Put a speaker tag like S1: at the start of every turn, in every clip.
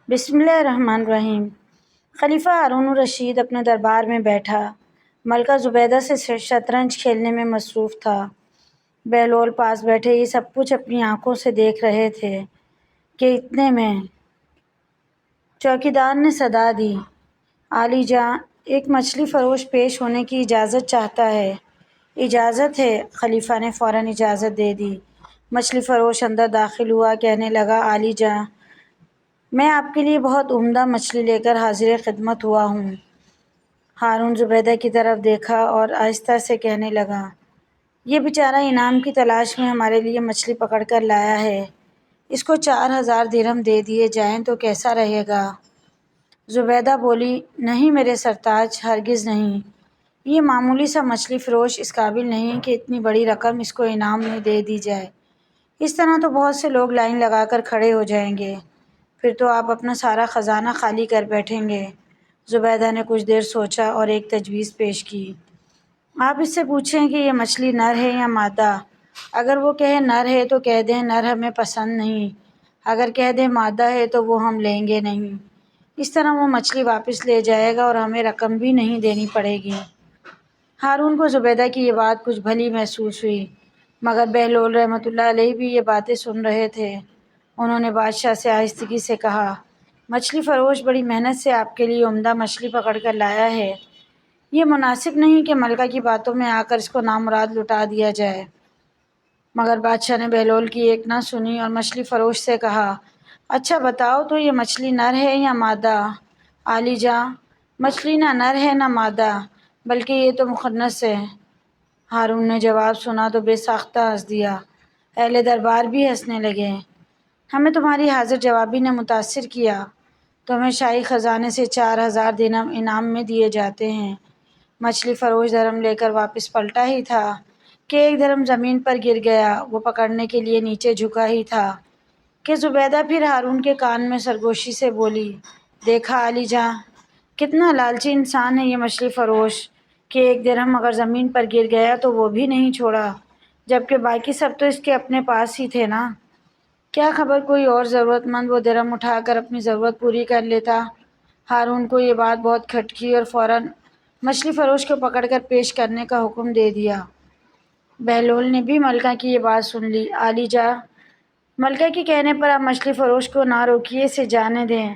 S1: بسم اللہ الرحمن الرحیم۔ خلیفہ ہارون الرشید اپنے دربار میں بیٹھا ملکہ زبیدہ سے شطرنج کھیلنے میں مصروف تھا۔ بہلول پاس بیٹھے یہ سب کچھ اپنی آنکھوں سے دیکھ رہے تھے کہ اتنے میں چوکیدار نے صدا دی، عالی جاں، ایک مچھلی فروش پیش ہونے کی اجازت چاہتا ہے۔ اجازت ہے؟ خلیفہ نے فوراً اجازت دے دی۔ مچھلی فروش اندر داخل ہوا، کہنے لگا، عالی جاں، میں آپ کے لیے بہت عمدہ مچھلی لے کر حاضر خدمت ہوا ہوں۔ ہارون زبیدہ کی طرف دیکھا اور آہستہ سے کہنے لگا، یہ بیچارہ انعام کی تلاش میں ہمارے لیے مچھلی پکڑ کر لایا ہے، اس کو 4000 درہم دے دیے جائیں تو کیسا رہے گا؟ زبیدہ بولی، نہیں میرے سرتاج، ہرگز نہیں۔ یہ معمولی سا مچھلی فروش اس قابل نہیں کہ اتنی بڑی رقم اس کو انعام میں دے دی جائے۔ اس طرح تو بہت سے لوگ لائن لگا کر کھڑے ہو جائیں گے، پھر تو آپ اپنا سارا خزانہ خالی کر بیٹھیں گے۔ زبیدہ نے کچھ دیر سوچا اور ایک تجویز پیش کی، آپ اس سے پوچھیں کہ یہ مچھلی نر ہے یا مادہ؟ اگر وہ کہے نر ہے تو کہہ دیں نر ہمیں پسند نہیں، اگر کہہ دیں مادہ ہے تو وہ ہم لیں گے نہیں۔ اس طرح وہ مچھلی واپس لے جائے گا اور ہمیں رقم بھی نہیں دینی پڑے گی۔ ہارون کو زبیدہ کی یہ بات کچھ بھلی محسوس ہوئی، مگر بہلول رحمۃ اللہ علیہ بھی یہ باتیں سن رہے تھے۔ انہوں نے بادشاہ سے آہستگی سے کہا، مچھلی فروش بڑی محنت سے آپ کے لیے عمدہ مچھلی پکڑ کر لایا ہے، یہ مناسب نہیں کہ ملکہ کی باتوں میں آ کر اس کو نامراد لٹا دیا جائے۔ مگر بادشاہ نے بہلول کی ایک نہ سنی اور مچھلی فروش سے کہا، اچھا بتاؤ تو یہ مچھلی نر ہے یا مادہ؟ عالی جاں، مچھلی نہ نر ہے نہ مادہ، بلکہ یہ تو مخنث ہے۔ ہارون نے جواب سنا تو بے ساختہ ہنس دیا۔ اہل دربار بھی ہنسنے لگے۔ ہمیں تمہاری حاضر جوابی نے متاثر کیا، تمہیں شاہی خزانے سے 4000 درہم انعام میں دیے جاتے ہیں۔ مچھلی فروش درہم لے کر واپس پلٹا ہی تھا کہ ایک درہم زمین پر گر گیا، وہ پکڑنے کے لیے نیچے جھکا ہی تھا کہ زبیدہ پھر ہارون کے کان میں سرگوشی سے بولی، دیکھا عالی جاں، کتنا لالچی انسان ہے یہ مچھلی فروش کہ ایک درہم اگر زمین پر گر گیا تو وہ بھی نہیں چھوڑا، جبکہ باقی سب تو اس کے اپنے پاس ہی تھے نا۔ کیا خبر کوئی اور ضرورت مند وہ درہم اٹھا کر اپنی ضرورت پوری کر لیتا۔ ہارون کو یہ بات بہت کھٹکی اور فوراً مچھلی فروش کو پکڑ کر پیش کرنے کا حکم دے دیا۔ بہلول نے بھی ملکہ کی یہ بات سن لی۔ عالی جاں، ملکہ کے کہنے پر آپ مچھلی فروش کو نہ روکیے، اسے جانے دیں۔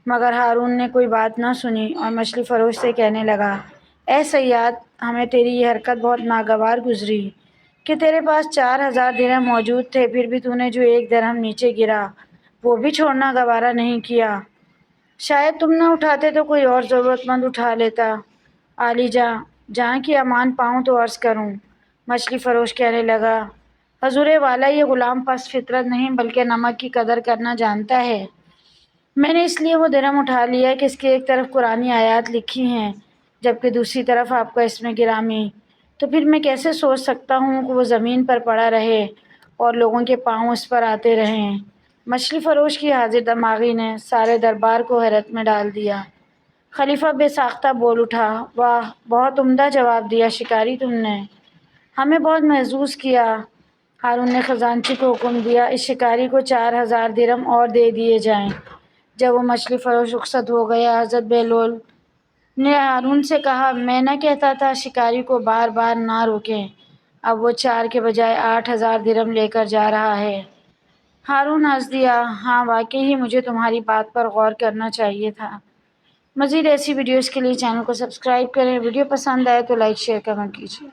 S1: مگر ہارون نے کوئی بات نہ سنی اور مچھلی فروش سے کہنے لگا، اے صیاد، ہمیں تیری یہ حرکت بہت ناگوار گزری کہ تیرے پاس 4000 درہم موجود تھے، پھر بھی تو نے جو ایک درہم نیچے گرا وہ بھی چھوڑنا گوارا نہیں کیا۔ شاید تم نہ اٹھاتے تو کوئی اور ضرورت مند اٹھا لیتا۔ عالی جاں، جہاں کی امان پاؤں تو عرض کروں۔ مچھلی فروش کہنے لگا، حضور والا، یہ غلام پست فطرت نہیں بلکہ نمک کی قدر کرنا جانتا ہے۔ میں نے اس لیے وہ درہم اٹھا لیا کہ اس کی ایک طرف قرآنی آیات لکھی ہیں جبکہ دوسری طرف آپ کا اسم گرامی، تو پھر میں کیسے سوچ سکتا ہوں کہ وہ زمین پر پڑا رہے اور لوگوں کے پاؤں اس پر آتے رہیں۔ مچھلی فروش کی حاضر دماغی نے سارے دربار کو حیرت میں ڈال دیا۔ خلیفہ بے ساختہ بول اٹھا، واہ، بہت عمدہ جواب دیا شکاری تم نے، ہمیں بہت محظوظ کیا۔ ہارون نے خزانچی کو حکم دیا، اس شکاری کو 4000 درہم اور دے دیے جائیں۔ جب وہ مچھلی فروش رخصت ہو گیا، حضرت بہلول نے ہارون سے کہا، میں نہ کہتا تھا شکاری کو بار بار نہ روکیں، اب وہ 4 کے بجائے 8000 درہم لے کر جا رہا ہے۔ ہارون ہنس دیا، ہاں واقعی ہی مجھے تمہاری بات پر غور کرنا چاہیے تھا۔ مزید ایسی ویڈیوز کے لیے چینل کو سبسکرائب کریں، ویڈیو پسند آئے تو لائک شیئر کمنٹ کیجیے۔